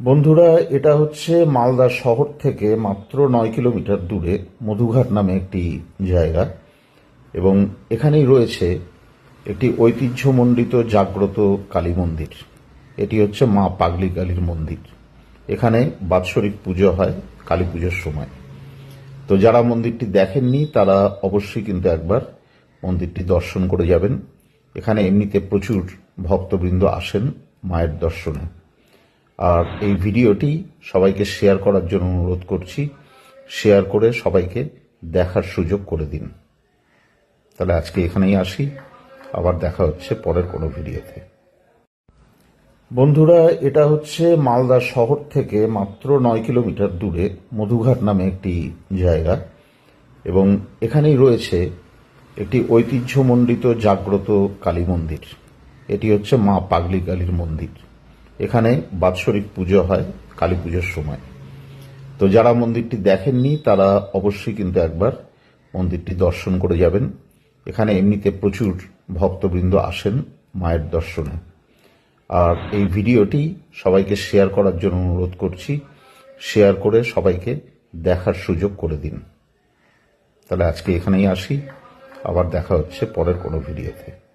বন্ধুরা, এটা হচ্ছে মালদা শহর থেকে মাত্র 9 কিলোমিটার দূরে মধুঘাট নামে একটি জায়গা। এবং এখানেই রয়েছে একটি ঐতিহ্যমণ্ডিত জাগ্রত কালী মন্দির। এটি হচ্ছে মা পাগলি কালীর মন্দির। এখানে বাৎসরিক পুজো হয় কালী পুজোর সময়। তো যারা মন্দিরটি দেখেননি তারা অবশ্যই কিন্তু একবার মন্দিরটি দর্শন করে যাবেন। এখানে এমনিতে প্রচুর ভক্তবৃন্দ আসেন মায়ের দর্শনে। আর এই ভিডিওটি সবাইকে শেয়ার করার জন্য অনুরোধ করছি। শেয়ার করে সবাইকে দেখার সুযোগ করে দিন। তাহলে আজকে এখানেই আসি, আবার দেখা হচ্ছে পরের কোনো ভিডিওতে। বন্ধুরা, এটা হচ্ছে মালদা শহর থেকে মাত্র 9 কিলোমিটার দূরে মধুঘাট নামে একটি জায়গা। এবং এখানেই রয়েছে একটি ঐতিহ্যমণ্ডিত জাগ্রত কালী মন্দির। এটি হচ্ছে মা পাগলি কালীর মন্দির। এখানে বাৎসরিক পুজো হয় কালী পুজোর সময়। তো যারা মন্দিরটি দেখেননি তারা অবশ্যই কিন্তু একবার মন্দিরটি দর্শন করে যাবেন। এখানে এমনিতে প্রচুর ভক্তবৃন্দ আসেন মায়ের দর্শনে। আর এই ভিডিওটি সবাইকে শেয়ার করার জন্য অনুরোধ করছি। শেয়ার করে সবাইকে দেখার সুযোগ করে দিন। তাহলে আজকে এখানেই আসি, আবার দেখা হচ্ছে পরের কোনো ভিডিওতে।